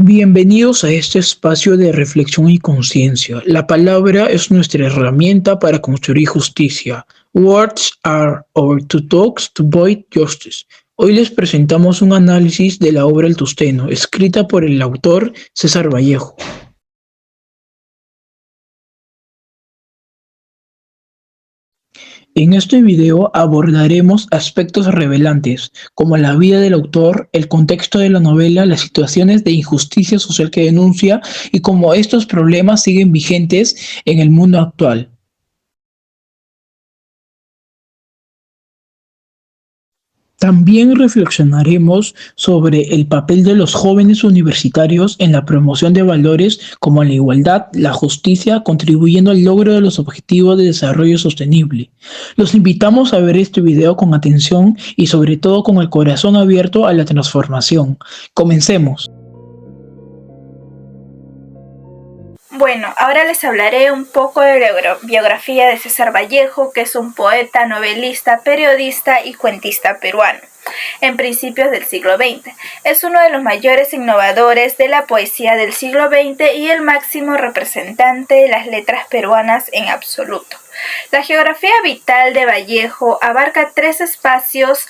Bienvenidos a este espacio de reflexión y conciencia. La palabra es nuestra herramienta para construir justicia. Words are our two tools to build justice. Hoy les presentamos un análisis de la obra El Tusteno, escrita por el autor César Vallejo. En este video abordaremos aspectos revelantes, como la vida del autor, el contexto de la novela, las situaciones de injusticia social que denuncia y cómo estos problemas siguen vigentes en el mundo actual. También reflexionaremos sobre el papel de los jóvenes universitarios en la promoción de valores como la igualdad, la justicia, contribuyendo al logro de los objetivos de desarrollo sostenible. Los invitamos a ver este video con atención y sobre todo con el corazón abierto a la transformación. Comencemos. Bueno, ahora les hablaré un poco de la biografía de César Vallejo, que es un poeta, novelista, periodista y cuentista peruano. En principios del siglo XX. Es uno de los mayores innovadores de la poesía del siglo XX y el máximo representante de las letras peruanas en absoluto. La geografía vital de Vallejo abarca tres espacios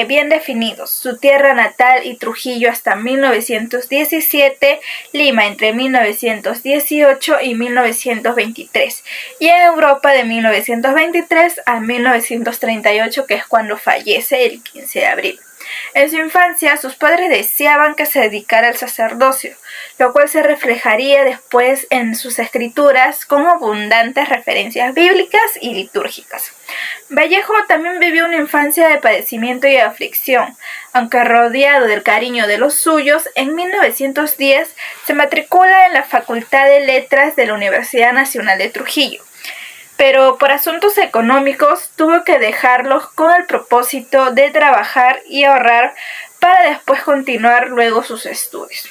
bien definidos: su tierra natal y Trujillo hasta 1917, Lima entre 1918 y 1923, y en Europa de 1923 a 1938, que es cuando fallece el 15 de abril. En su infancia, sus padres deseaban que se dedicara al sacerdocio, lo cual se reflejaría después en sus escrituras con abundantes referencias bíblicas y litúrgicas. Vallejo también vivió una infancia de padecimiento y aflicción. Aunque rodeado del cariño de los suyos, en 1910 se matricula en la Facultad de Letras de la Universidad Nacional de Trujillo, pero por asuntos económicos tuvo que dejarlos con el propósito de trabajar y ahorrar para después continuar luego sus estudios.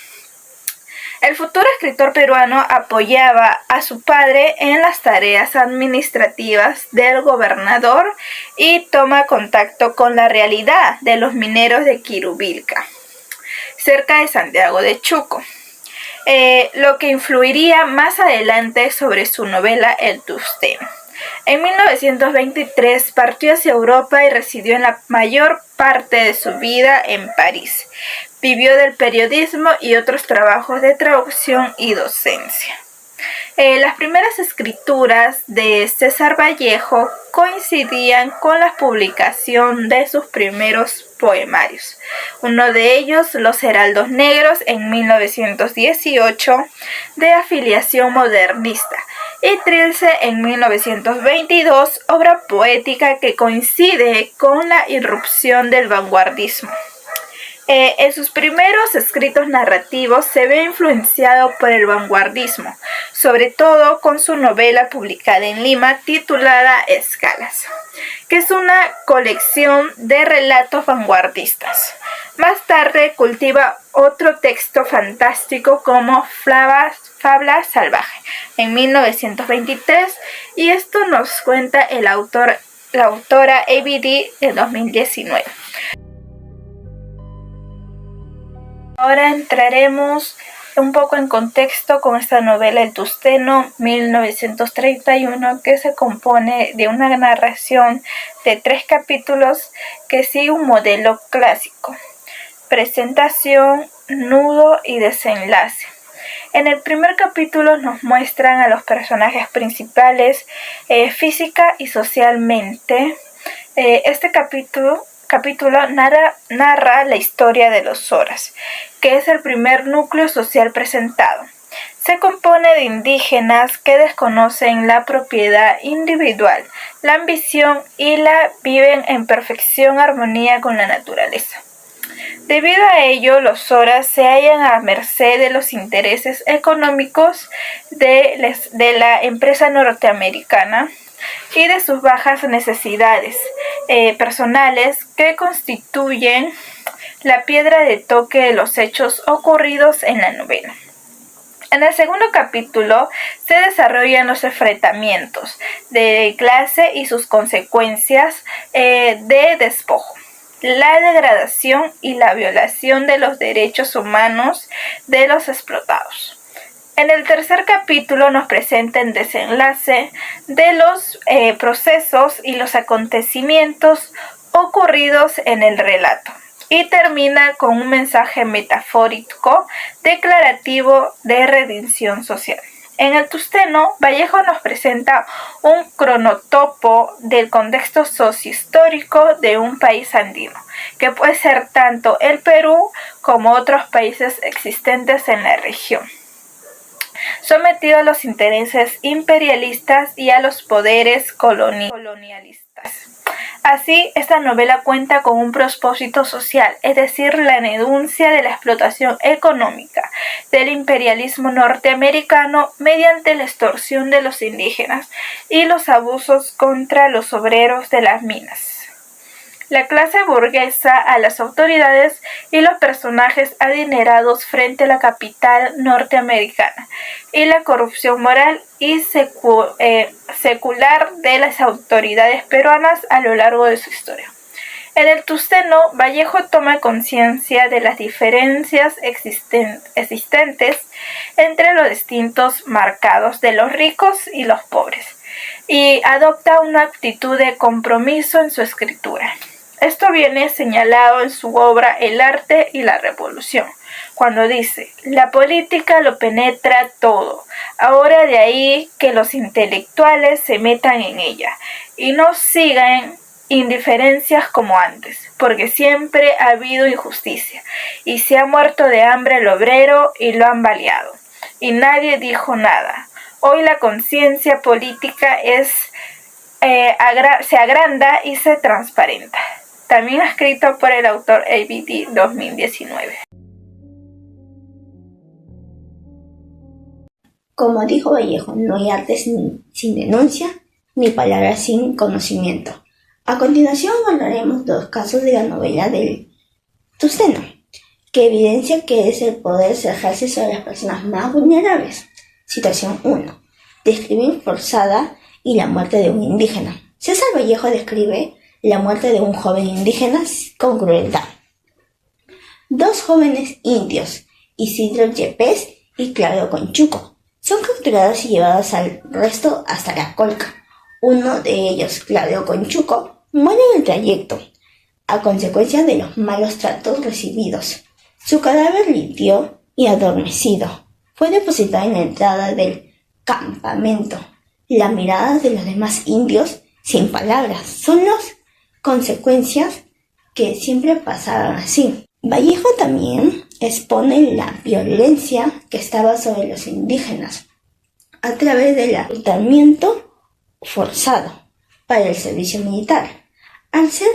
El futuro escritor peruano apoyaba a su padre en las tareas administrativas del gobernador y toma contacto con la realidad de los mineros de Quirubilca, cerca de Santiago de Chuco, lo que influiría más adelante sobre su novela El Tusteno. En 1923 partió hacia Europa y residió en la mayor parte de su vida en París. Vivió del periodismo y otros trabajos de traducción y docencia. Las primeras escrituras de César Vallejo coincidían con la publicación de sus primeros poemarios. Uno de ellos, Los Heraldos Negros, en 1918, de afiliación modernista, y Trilce en 1922, obra poética que coincide con la irrupción del vanguardismo. En sus primeros escritos narrativos se ve influenciado por el vanguardismo, sobre todo con su novela publicada en Lima titulada Escalas, que es una colección de relatos vanguardistas. Más tarde cultiva otro texto fantástico como Fabla Salvaje, en 1923, y esto nos cuenta la autora A.B.D. en 2019. Ahora entraremos un poco en contexto con esta novela El Tusteno, 1931, que se compone de una narración de 3 capítulos que sigue un modelo clásico: presentación, nudo y desenlace. En el primer capítulo nos muestran a los personajes principales física y socialmente. Este capítulo narra la historia de los Soras, que es el primer núcleo social presentado. Se compone de indígenas que desconocen la propiedad individual, la ambición y la viven en perfección armonía con la naturaleza. Debido a ello, los Soras se hallan a merced de los intereses económicos de la empresa norteamericana y de sus bajas necesidades personales, que constituyen la piedra de toque de los hechos ocurridos en la novela. En el segundo capítulo se desarrollan los enfrentamientos de clase y sus consecuencias de despojo. la degradación y la violación de los derechos humanos de los explotados. En el tercer capítulo nos presenta el desenlace de los procesos y los acontecimientos ocurridos en el relato y termina con un mensaje metafórico declarativo de redención social. En el Tusteno, Vallejo nos presenta un cronotopo del contexto sociohistórico de un país andino, que puede ser tanto el Perú como otros países existentes en la región, sometido a los intereses imperialistas y a los poderes colonialistas. Así, esta novela cuenta con un propósito social, es decir, la denuncia de la explotación económica del imperialismo norteamericano mediante la extorsión de los indígenas y los abusos contra los obreros de las minas, la clase burguesa a las autoridades y los personajes adinerados frente a la capital norteamericana, y la corrupción moral y secular de las autoridades peruanas a lo largo de su historia. En el Tusteno, Vallejo toma conciencia de las diferencias existentes entre los distintos mercados de los ricos y los pobres, y adopta una actitud de compromiso en su escritura. Esto viene señalado en su obra El arte y la revolución, cuando dice: la política lo penetra todo, ahora de ahí que los intelectuales se metan en ella y no sigan indiferencias como antes, porque siempre ha habido injusticia y se ha muerto de hambre el obrero y lo han baleado, y nadie dijo nada. Hoy la conciencia política se agranda y se transparenta. También escrito por el autor ABD 2019. Como dijo Vallejo, no hay arte sin denuncia, ni palabras sin conocimiento. A continuación hablaremos de los casos de la novela del Tusteno, que evidencia que es el poder se ejerce sobre las personas más vulnerables. Situación 1. Describe forzada y la muerte de un indígena. César Vallejo describe la muerte de un joven indígena con crueldad. Dos jóvenes indios, Isidro Yepes y Claudio Conchuco, son capturados y llevados al resto hasta la Colca. Uno de ellos, Claudio Conchuco, muere en el trayecto a consecuencia de los malos tratos recibidos. Su cadáver limpio y adormecido fue depositado en la entrada del campamento. Las miradas de los demás indios, sin palabras, son las consecuencias que siempre pasaban así. Vallejo también expone la violencia que estaba sobre los indígenas a través del reclutamiento forzado para el servicio militar. Al ser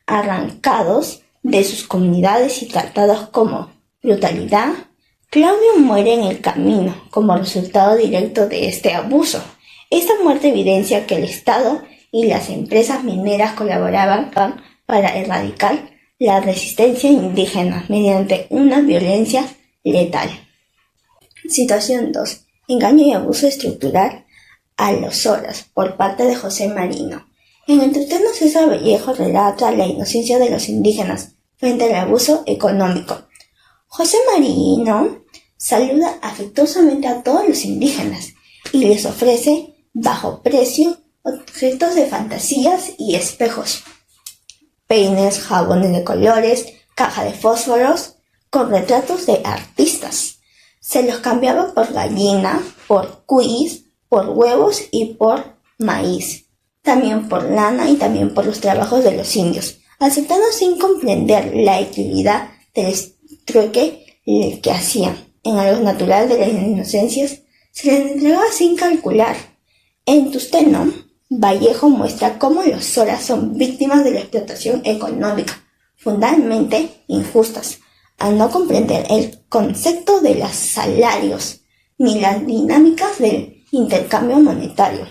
arrancados de sus comunidades y tratados como brutalidad, Claudio muere en el camino como resultado directo de este abuso. Esta muerte evidencia que el Estado y las empresas mineras colaboraban para erradicar la resistencia indígena mediante una violencia letal. Situación 2. Engaño y abuso estructural a los soras por parte de José Marino. En el Tusteno, César Vallejo relata la inocencia de los indígenas frente al abuso económico. José Marino saluda afectuosamente a todos los indígenas y les ofrece bajo precio objetos de fantasías y espejos, peines, jabones de colores, caja de fósforos con retratos de artistas. Se los cambiaba por gallina, por cuis, por huevos y por maíz, también por lana y también por los trabajos de los indios, aceptando sin comprender la utilidad del trueque que hacían. En algo natural de las inocencias se les entregaba sin calcular. En Tusteno, Vallejo muestra cómo los soras son víctimas de la explotación económica, fundamentalmente injustas, al no comprender el concepto de los salarios ni las dinámicas del intercambio monetario.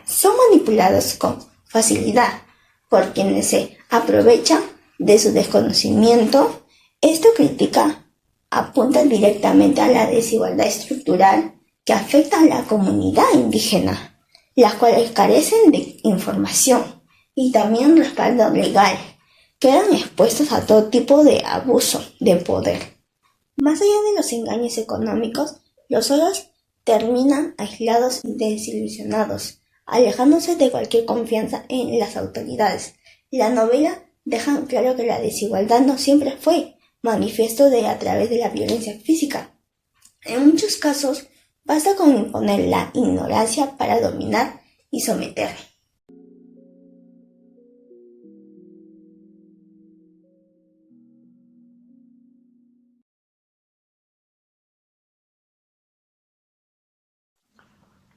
Son manipulados con facilidad por quienes se aprovechan de su desconocimiento. Esta crítica apunta directamente a la desigualdad estructural que afecta a la comunidad indígena, las cuales carecen de información y también respaldo legal, quedan expuestos a todo tipo de abuso de poder. Más allá de los engaños económicos, los solos terminan aislados y desilusionados, alejándose de cualquier confianza en las autoridades. La novela deja claro que la desigualdad no siempre fue manifiesto a través de la violencia física. En muchos casos, basta con imponer la ignorancia para dominar y someter.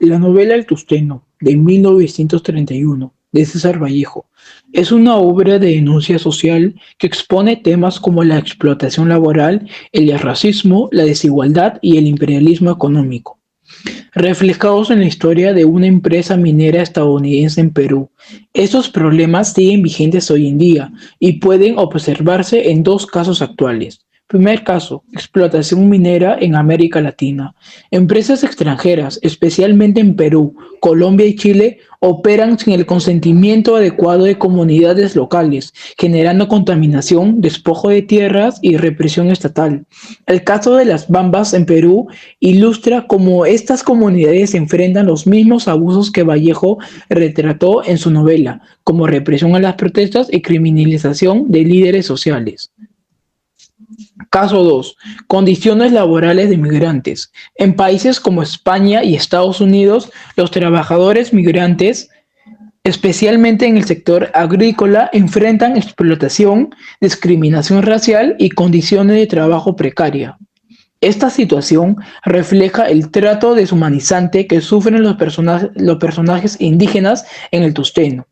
La novela El Tusteno, de 1931, de César Vallejo, es una obra de denuncia social que expone temas como la explotación laboral, el racismo, la desigualdad y el imperialismo económico, reflejados en la historia de una empresa minera estadounidense en Perú. Estos problemas siguen vigentes hoy en día y pueden observarse en dos casos actuales. Primer caso, explotación minera en América Latina. Empresas extranjeras, especialmente en Perú, Colombia y Chile, operan sin el consentimiento adecuado de comunidades locales, generando contaminación, despojo de tierras y represión estatal. El caso de las Bambas en Perú ilustra cómo estas comunidades enfrentan los mismos abusos que Vallejo retrató en su novela, como represión a las protestas y criminalización de líderes sociales. Caso 2. Condiciones laborales de migrantes. En países como España y Estados Unidos, los trabajadores migrantes, especialmente en el sector agrícola, enfrentan explotación, discriminación racial y condiciones de trabajo precaria. Esta situación refleja el trato deshumanizante que sufren los personajes indígenas en el Tusteno.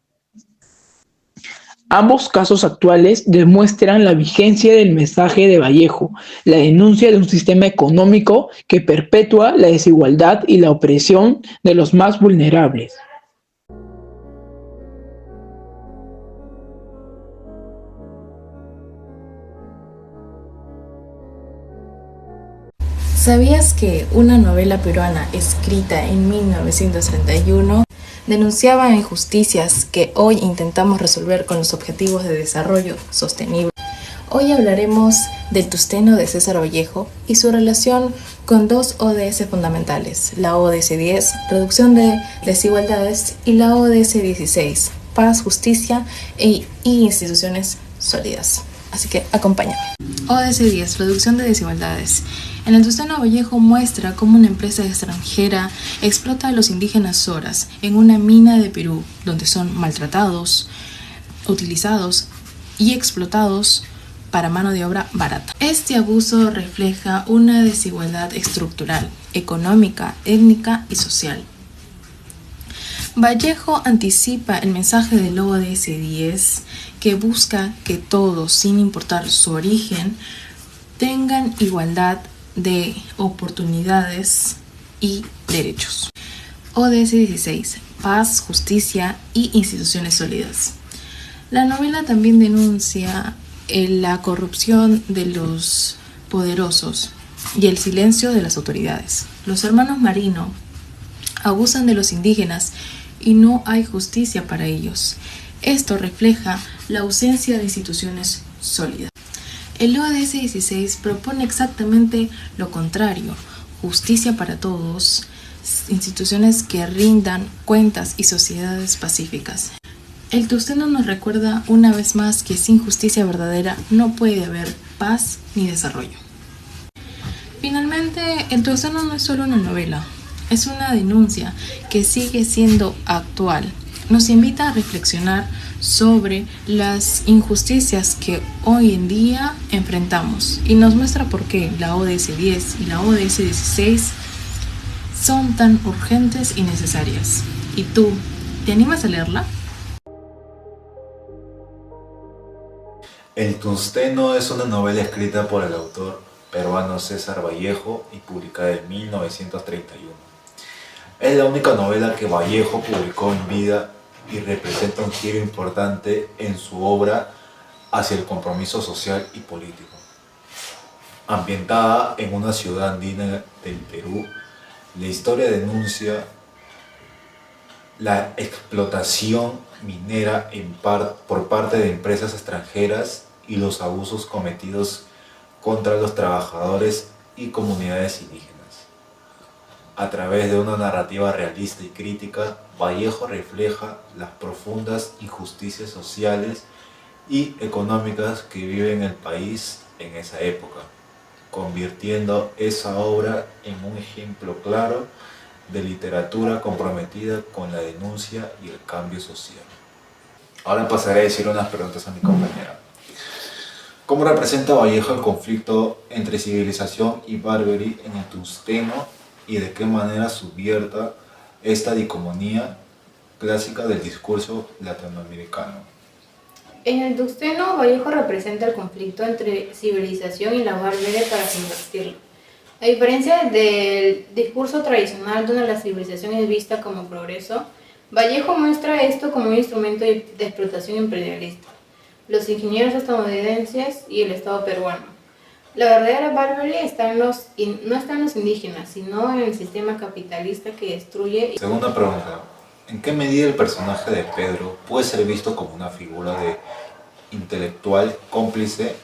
Ambos casos actuales demuestran la vigencia del mensaje de Vallejo, la denuncia de un sistema económico que perpetúa la desigualdad y la opresión de los más vulnerables. ¿Sabías que una novela peruana escrita en 1931 denunciaba injusticias que hoy intentamos resolver con los Objetivos de Desarrollo Sostenible? Hoy hablaremos del Tusteno de César Vallejo y su relación con dos ODS fundamentales, la ODS 10, Reducción de Desigualdades, y la ODS 16, Paz, Justicia y instituciones sólidas. Así que acompáñame. ODS 10, Reducción de Desigualdades. En el Tusteno, Vallejo muestra cómo una empresa extranjera explota a los indígenas soras en una mina de Perú, donde son maltratados, utilizados y explotados para mano de obra barata. Este abuso refleja una desigualdad estructural, económica, étnica y social. Vallejo anticipa el mensaje del ODS 10 que busca que todos, sin importar su origen, tengan igualdad de oportunidades y derechos. ODS 16, Paz, Justicia y instituciones sólidas. La novela también denuncia la corrupción de los poderosos y el silencio de las autoridades. Los hermanos Marino abusan de los indígenas y no hay justicia para ellos. Esto refleja la ausencia de instituciones sólidas. El ODS 16 propone exactamente lo contrario: justicia para todos, instituciones que rindan cuentas y sociedades pacíficas. El Tusteno nos recuerda una vez más que sin justicia verdadera no puede haber paz ni desarrollo. Finalmente, el Tusteno no es solo una novela, es una denuncia que sigue siendo actual. Nos invita a reflexionar sobre las injusticias que hoy en día enfrentamos y nos muestra por qué la ODS 10 y la ODS 16 son tan urgentes y necesarias. ¿Y tú, te animas a leerla? El Tusteno es una novela escrita por el autor peruano César Vallejo y publicada en 1931. Es la única novela que Vallejo publicó en vida y representa un giro importante en su obra hacia el compromiso social y político. Ambientada en una ciudad andina del Perú, la historia denuncia la explotación minera por parte de empresas extranjeras y los abusos cometidos contra los trabajadores y comunidades indígenas. A través de una narrativa realista y crítica, Vallejo refleja las profundas injusticias sociales y económicas que vive en el país en esa época, convirtiendo esa obra en un ejemplo claro de literatura comprometida con la denuncia y el cambio social. Ahora pasaré a decir unas preguntas a mi compañera. ¿Cómo representa Vallejo el conflicto entre civilización y barbarie en el Tungsteno y de qué manera subvierta esta dicotomía clásica del discurso latinoamericano? En el Tungsteno, Vallejo representa el conflicto entre civilización y la barbarie para combatirlo. A diferencia del discurso tradicional donde la civilización es vista como progreso, Vallejo muestra esto como un instrumento de explotación imperialista, los ingenieros estadounidenses y el Estado peruano. La verdadera barbarie no está en los indígenas, sino en el sistema capitalista que destruye. Segunda pregunta. ¿En qué medida el personaje de Pedro puede ser visto como una figura de intelectual cómplice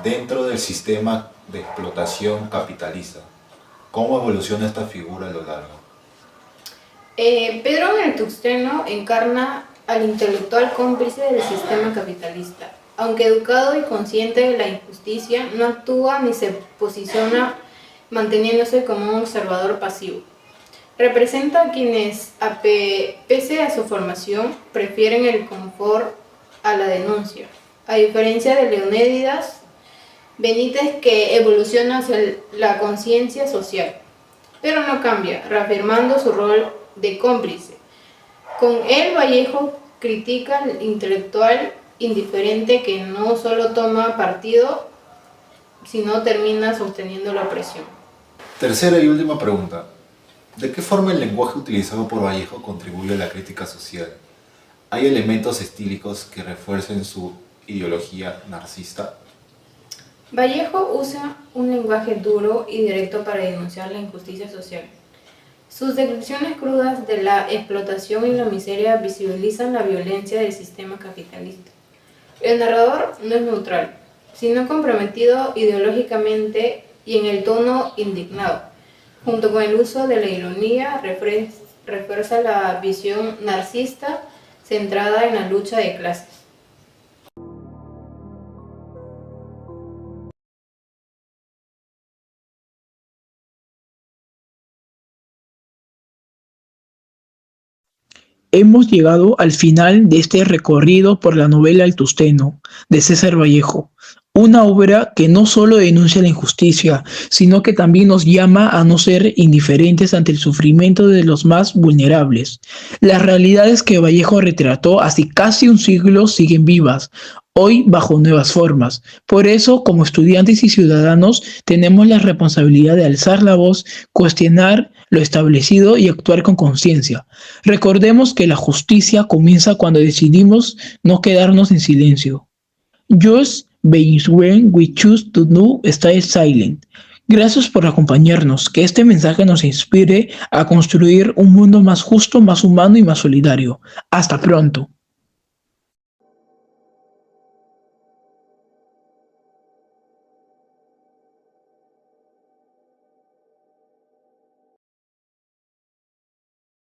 dentro del sistema de explotación capitalista? ¿Cómo evoluciona esta figura a lo largo? Pedro en el Tungsteno encarna al intelectual cómplice del sistema capitalista. Aunque educado y consciente de la injusticia, no actúa ni se posiciona manteniéndose como un observador pasivo. Representa a quienes, pese a su formación, prefieren el confort a la denuncia, a diferencia de Leónidas Benítez, que evoluciona hacia la conciencia social, pero no cambia, reafirmando su rol de cómplice. Con él, Vallejo critica al intelectual indiferente que no solo toma partido, sino termina sosteniendo la opresión. Tercera y última pregunta. ¿De qué forma el lenguaje utilizado por Vallejo contribuye a la crítica social? ¿Hay elementos estílicos que refuercen su ideología marxista? Vallejo usa un lenguaje duro y directo para denunciar la injusticia social. Sus descripciones crudas de la explotación y la miseria visibilizan la violencia del sistema capitalista. El narrador no es neutral, sino comprometido ideológicamente y en el tono indignado. Junto con el uso de la ironía, refuerza la visión marxista centrada en la lucha de clases. Hemos llegado al final de este recorrido por la novela El Tungsteno, de César Vallejo, una obra que no solo denuncia la injusticia, sino que también nos llama a no ser indiferentes ante el sufrimiento de los más vulnerables. Las realidades que Vallejo retrató hace casi un siglo siguen vivas, hoy bajo nuevas formas. Por eso, como estudiantes y ciudadanos, tenemos la responsabilidad de alzar la voz, cuestionar lo establecido y actuar con conciencia. Recordemos que la justicia comienza cuando decidimos no quedarnos en silencio. Just when we choose to do stay silent. Gracias por acompañarnos. Que este mensaje nos inspire a construir un mundo más justo, más humano y más solidario. Hasta pronto.